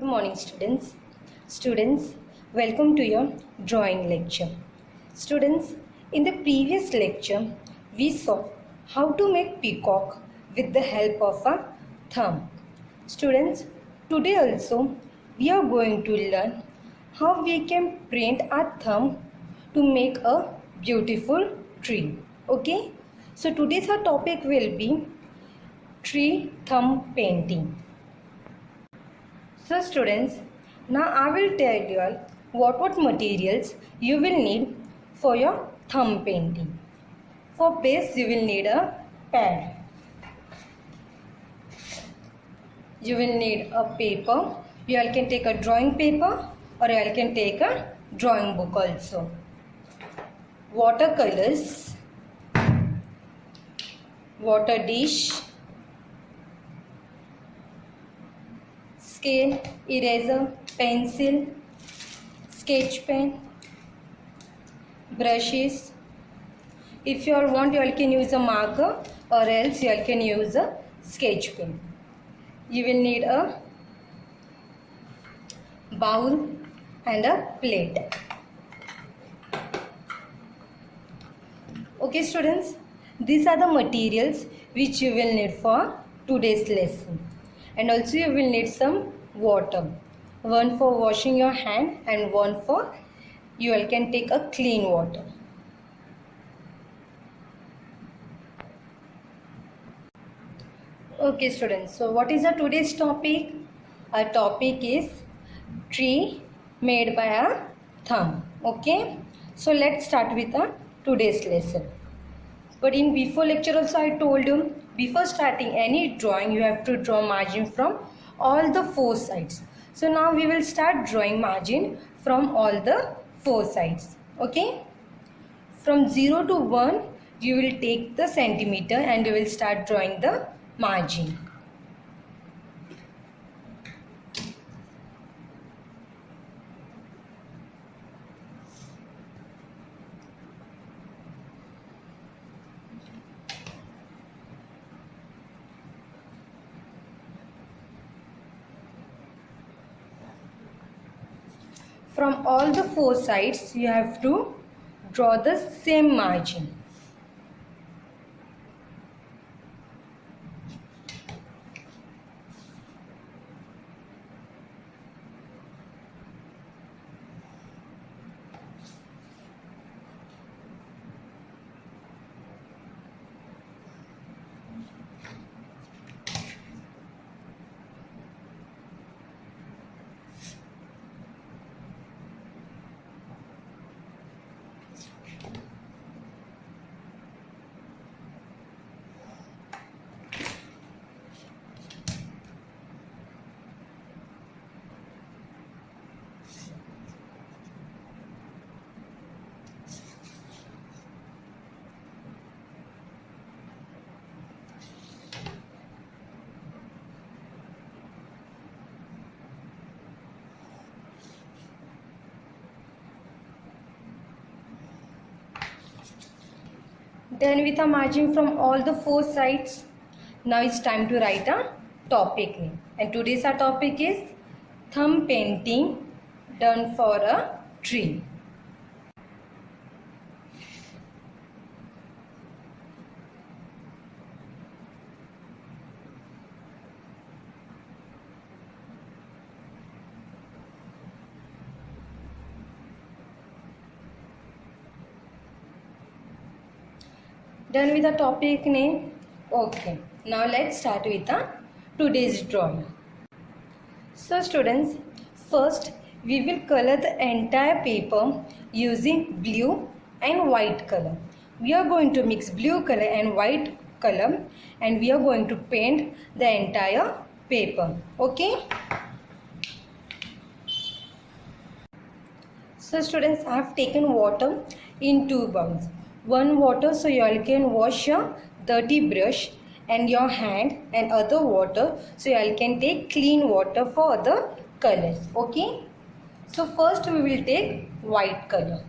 Good morning, students. Students, welcome to your drawing lecture. Students, in the previous lecture, we saw how to make peacock with the help of a thumb. Students, today also we are going to learn how we can print our thumb to make a beautiful tree. Okay? So today's our topic will be tree thumb painting. So students, now I will tell you all what materials you will need for your thumb painting. For base you will need a pad. You will need a paper. You all can take a drawing paper or you all can take a drawing book also. Watercolors, water dish, scale, eraser, pencil, sketch pen, brushes. If you all want, you all can use a marker or else you all can use a sketch pen. You will need a bowl and a plate. Okay students, these are the materials which you will need for today's lesson. And also you will need some water. One for washing your hand and one for you all can take a clean water. Okay students, so what is our today's topic? Our topic is tree made by a thumb. Okay, so let's start with our today's lesson. But in before lecture also I told you, before starting any drawing you have to draw margin from all the four sides. So now we will start drawing margin from all the four sides. Okay, from 0 to 1 you will take the centimeter and you will start drawing the margin. From all the four sides you have to draw the same margin. Then with a margin from all the four sides, now it's time to write a topic name. And today's our topic is thumb painting done for a tree. Done with the topic name. Okay, now let's start with today's drawing. So students, first we will color the entire paper using blue and white color. We are going to mix blue color and white color and we are going to paint the entire paper. Okay. So students, I have taken water in 2 bowls. One water so you all can wash your dirty brush and your hand, and other water so you all can take clean water for other colors. Okay, so first we will take white color.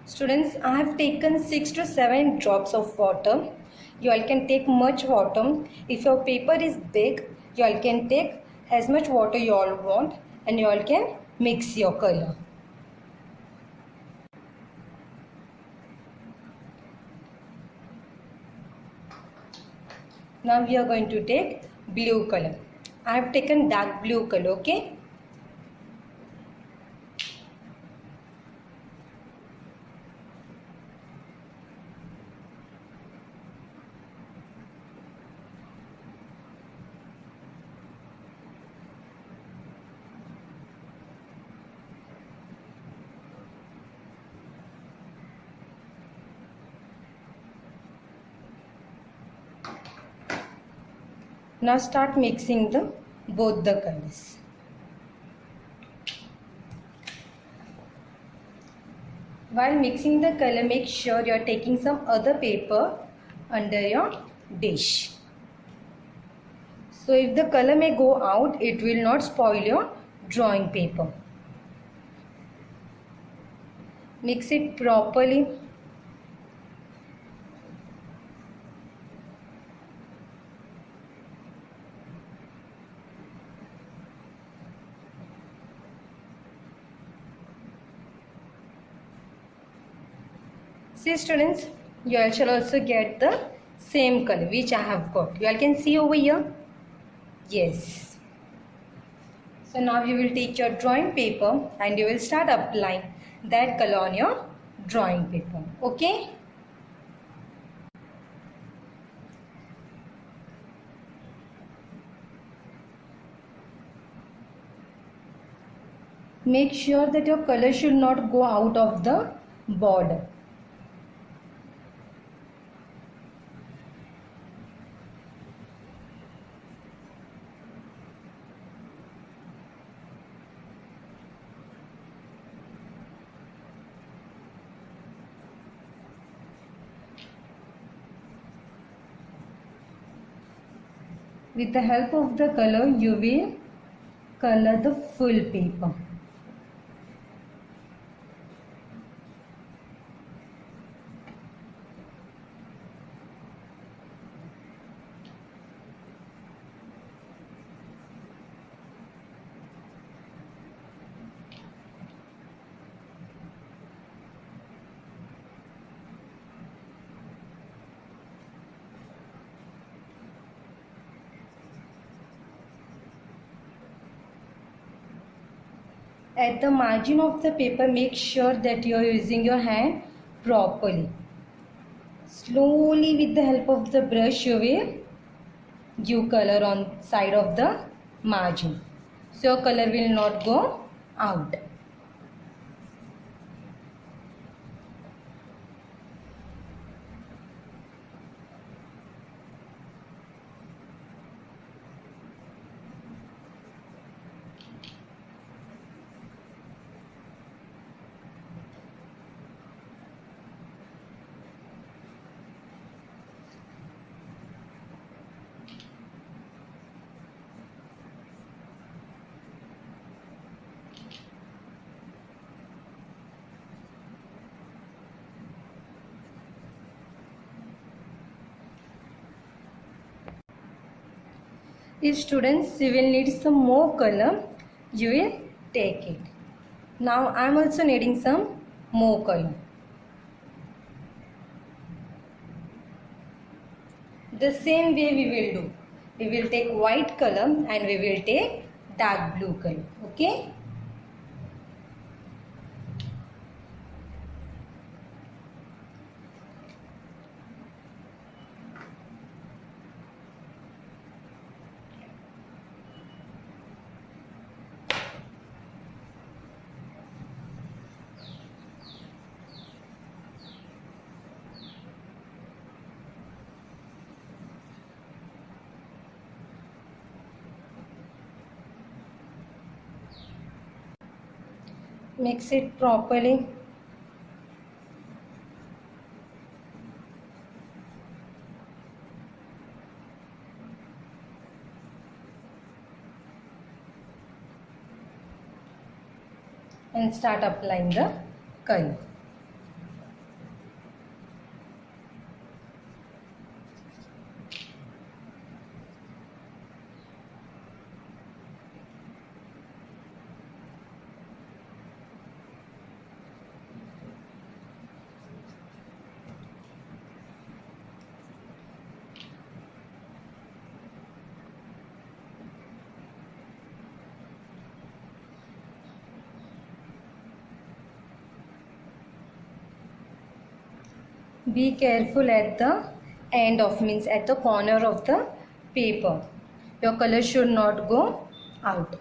Students, I have taken 6 to 7 drops of water. You all can take much water. If your paper is big, you all can take as much water you all want and you all can mix your color. Now we are going to take blue color. I have taken dark blue color, okay? Now start mixing both the colors. While mixing the color, make sure you are taking some other paper under your dish. So if the color may go out, it will not spoil your drawing paper. Mix it properly. See students, you all shall also get the same color which I have got. You all can see over here. Yes. So now you will take your drawing paper and you will start applying that color on your drawing paper. Okay. Make sure that your color should not go out of the border. With the help of the color, you will color the full paper. At the margin of the paper, make sure that you are using your hand properly. Slowly with the help of the brush, you will give color on side of the margin. So your color will not go out. If students, you will need some more color, you will take it. Now I am also needing some more color. The same way we will do. We will take white color and we will take dark blue color. Okay. Mix it properly. And start applying the color. Be careful at the end of, means at the corner of the paper. Your color should not go out.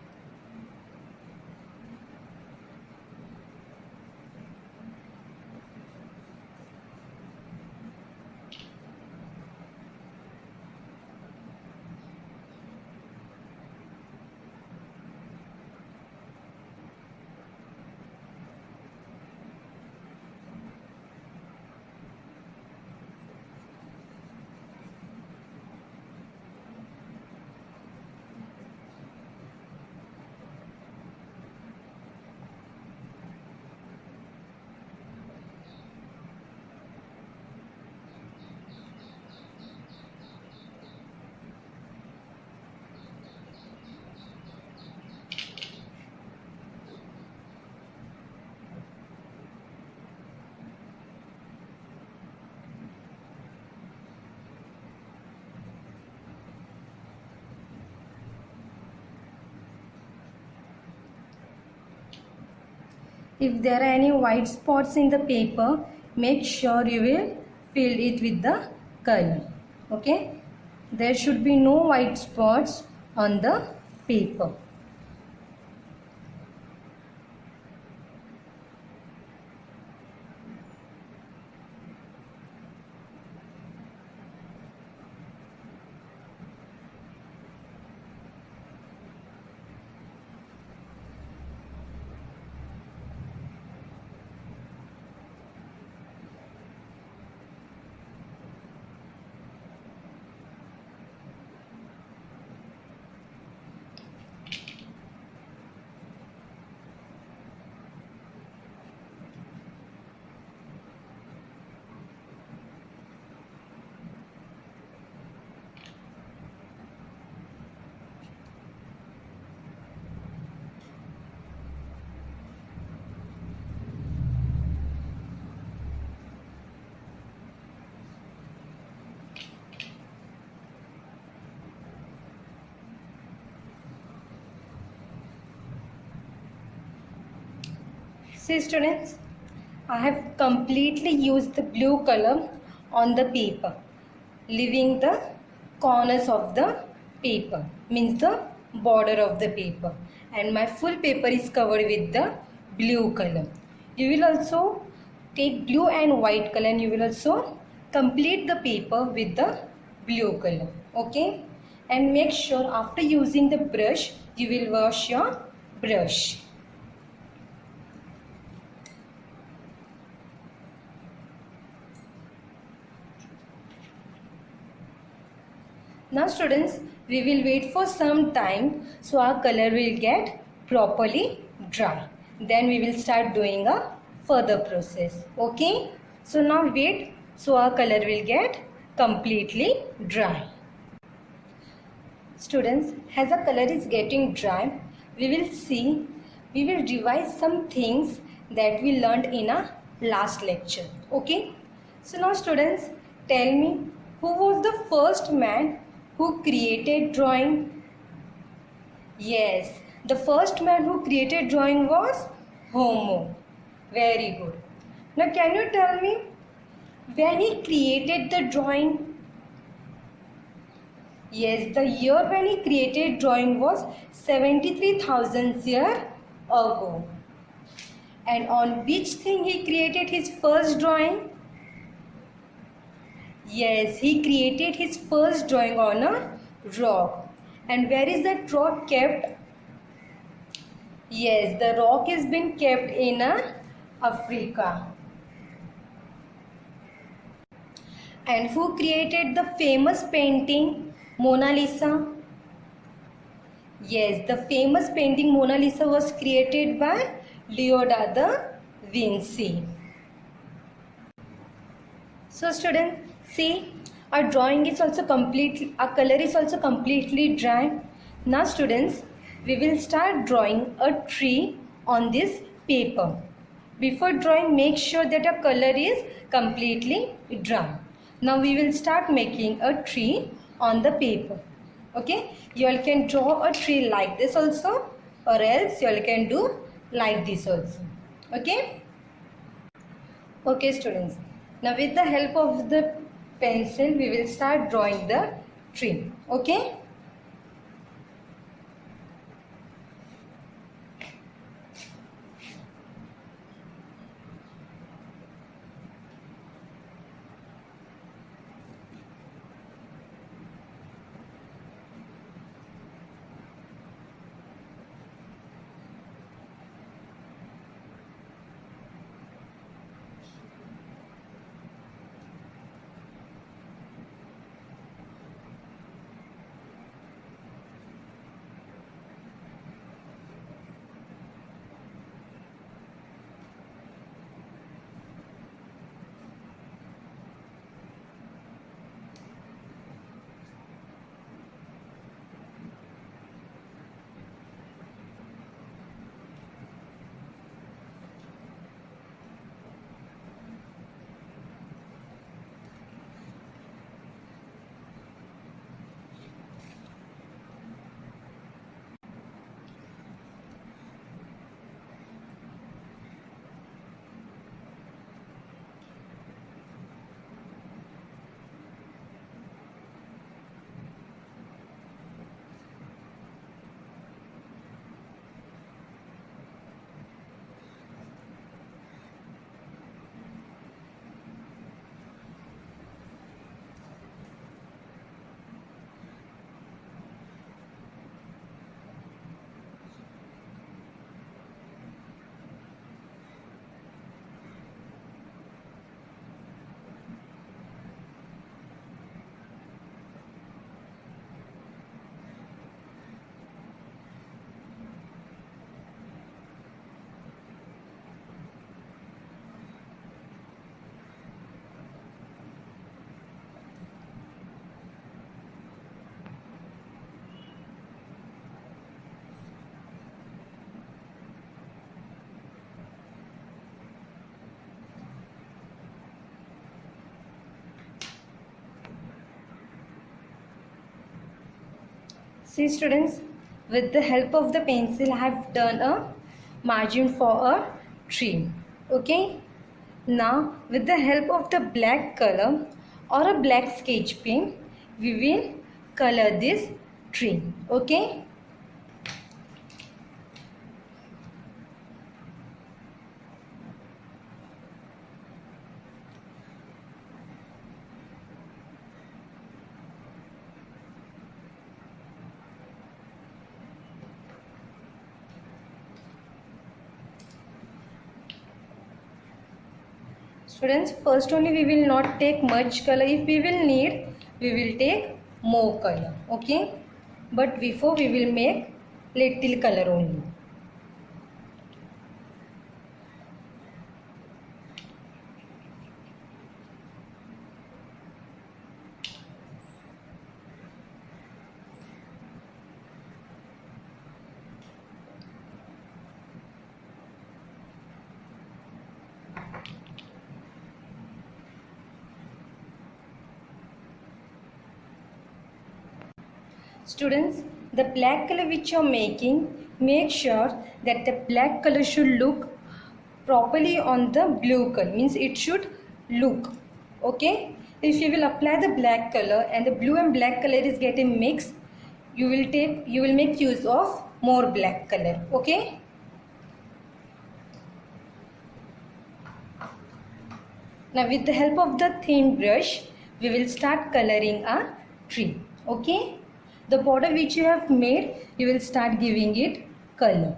If there are any white spots in the paper, make sure you will fill it with the color. Okay? There should be no white spots on the paper. See students, I have completely used the blue color on the paper, leaving the corners of the paper, means the border of the paper, and my full paper is covered with the blue color. You will also take blue and white color and you will also complete the paper with the blue color. Okay? And make sure after using the brush, you will wash your brush. Now students, we will wait for some time so our color will get properly dry. Then we will start doing a further process. Okay? So now wait so our color will get completely dry. Students, as the color is getting dry, we will revise some things that we learned in our last lecture. Okay? So now students, tell me, who was the first man who created drawing? Yes, the first man who created drawing was Homo. Very good. Now can you tell me when he created the drawing? Yes, the year when he created drawing was 73,000 years ago. And on which thing he created his first drawing? Yes, he created his first drawing on a rock. And where is that rock kept? Yes, the rock has been kept in Africa. And who created the famous painting Mona Lisa? Yes, the famous painting Mona Lisa was created by Leonardo da Vinci. So students, see, our drawing is also completely, our color is also completely dry. Now students, we will start drawing a tree on this paper. Before drawing, make sure that our color is completely dry. Now we will start making a tree on the paper. Okay, you all can draw a tree like this also, or else you all can do like this also. Okay. Okay students, Now with the help of the pencil we will start drawing the tree. Okay. See students, with the help of the pencil I have done a margin for a tree. Okay. Now with the help of the black color or a black sketch pen we will color this tree. Okay. Students, first only we will not take much color. If we will need, we will take more color. Okay. But before we will make little color only. Students, the black color which you are making, make sure that the black color should look properly on the blue color. Means it should look. Okay. If you will apply the black color and the blue and black color is getting mixed, you will make use of more black color. Okay. Now with the help of the thin brush, we will start coloring a tree. Okay. The border which you have made, you will start giving it color.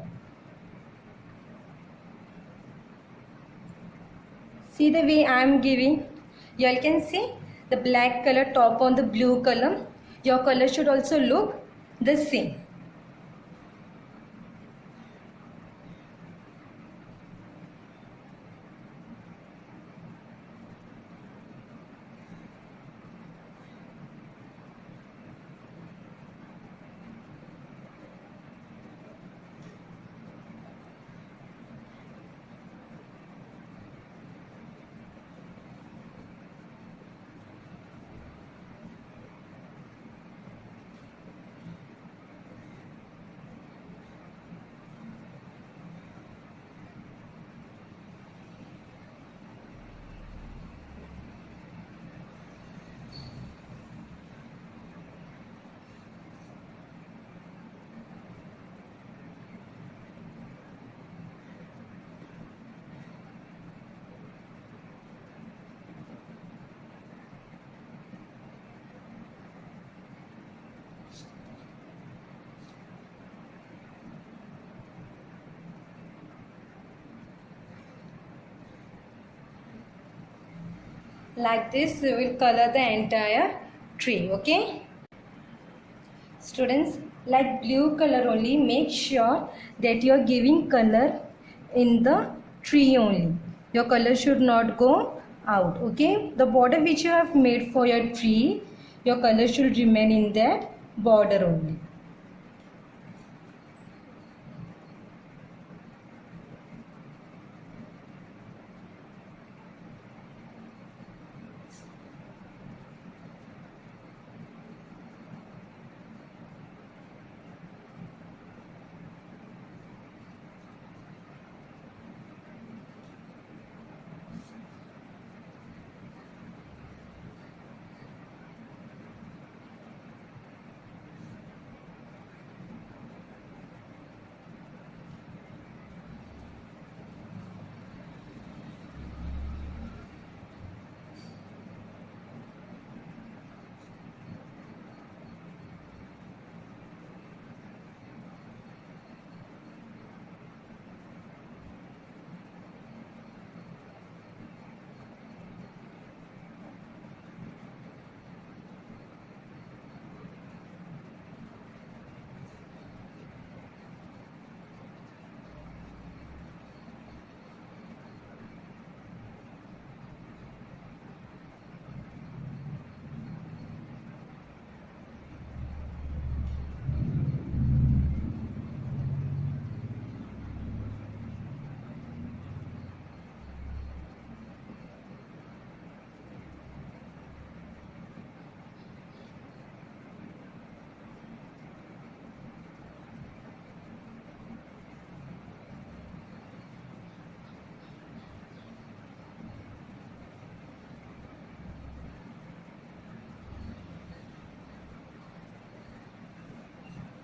See the way I am giving. You all can see the black color top on the blue color. Your color should also look the same. Like this we will color the entire tree. Okay students, like blue color only, make sure that you are giving color in the tree only. Your color should not go out. Okay, the border which you have made for your tree, your color should remain in that border only.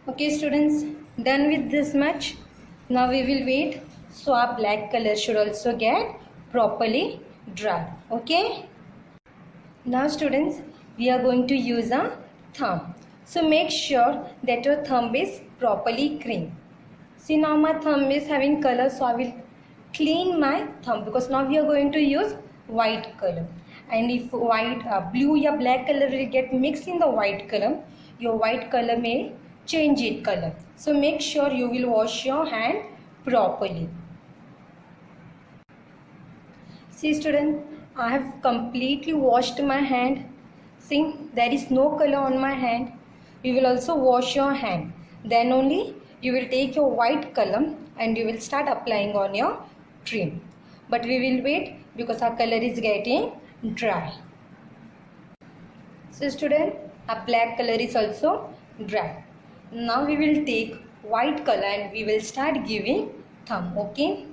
Okay students, done with this much. Now we will wait so our black color should also get properly dry. Okay. Now students, we are going to use a thumb. So make sure that your thumb is properly clean. See, now my thumb is having color, so I will clean my thumb because now we are going to use white color. And if white, blue or black color will get mixed in the white color, your white color may change its color. So make sure you will wash your hand properly. See student, I have completely washed my hand. See, there is no color on my hand. You will also wash your hand. Then only you will take your white color and you will start applying on your tree. But we will wait because our color is getting dry. So student, our black color is also dry. Now we will take white color and we will start giving thumb. Okay.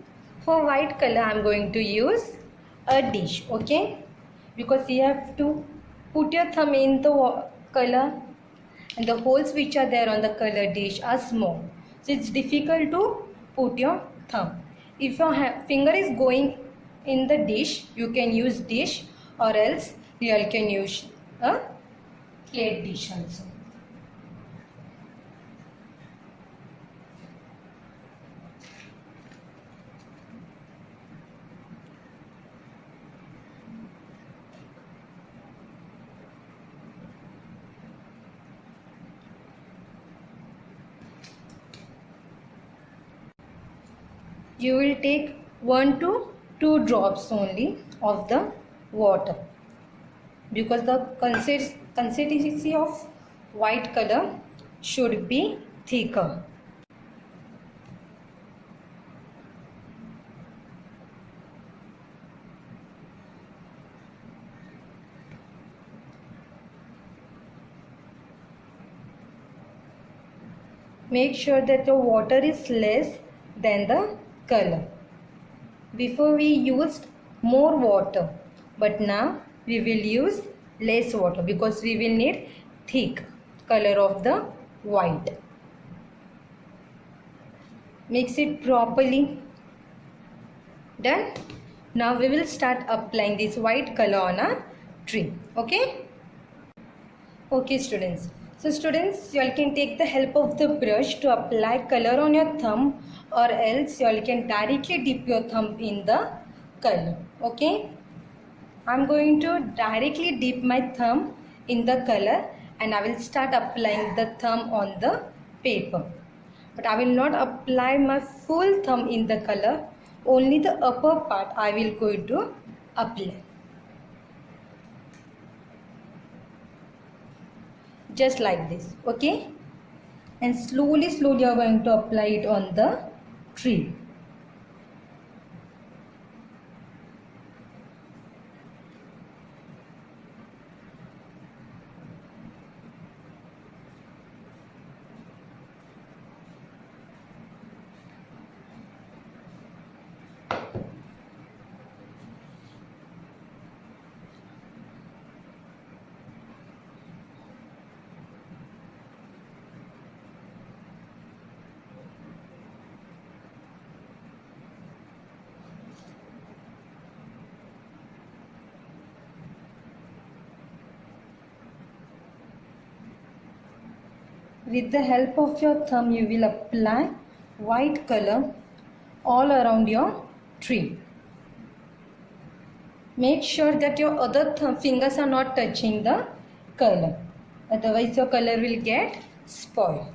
For white color I am going to use a dish. Okay. Because you have to put your thumb in the color and the holes which are there on the color dish are small. So it's difficult to put your thumb. If your finger is going in the dish, you can use dish, or else you can use a plate dish also. You will take 1 to 2 drops only of the water because the consistency of white color should be thicker. Make sure that the water is less than the color. Before we used more water, but now we will use less water because we will need thick color of the white. Mix it properly. Done. Now we will start applying this white color on a tree. Okay. Okay students. So students, you all can take the help of the brush to apply color on your thumb, or else you all can directly dip your thumb in the color. Okay. I'm going to directly dip my thumb in the color and I will start applying the thumb on the paper. But I will not apply my full thumb in the color, only the upper part I will going to apply. Just like this, okay? And slowly you are going to apply it on the tree. With the help of your thumb, you will apply white color all around your tree. Make sure that your other fingers are not touching the color. Otherwise, your color will get spoiled.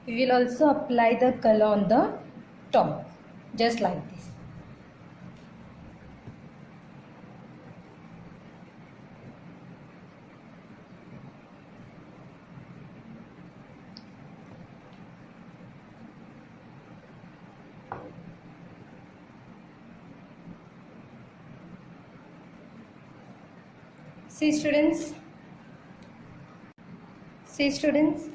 We will also apply the color on the top, just like this. See students,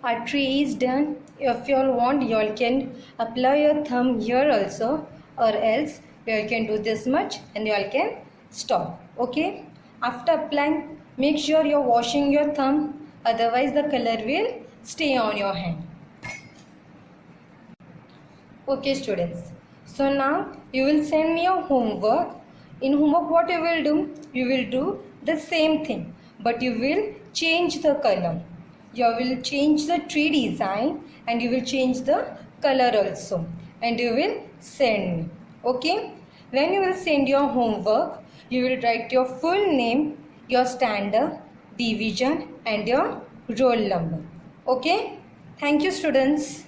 our tree is done. If you all want, you all can apply your thumb here also, or else you all can do this much and you all can stop. Okay, after applying, make sure you are washing your thumb, otherwise the color will stay on your hand. Okay students, so now you will send me your homework. In homework, what you will do? You will do the same thing, but you will change the color. You will change the tree design and you will change the color also, and you will send me. Okay, when you will send your homework, you will write your full name, your standard, division and your roll number. Okay, thank you students.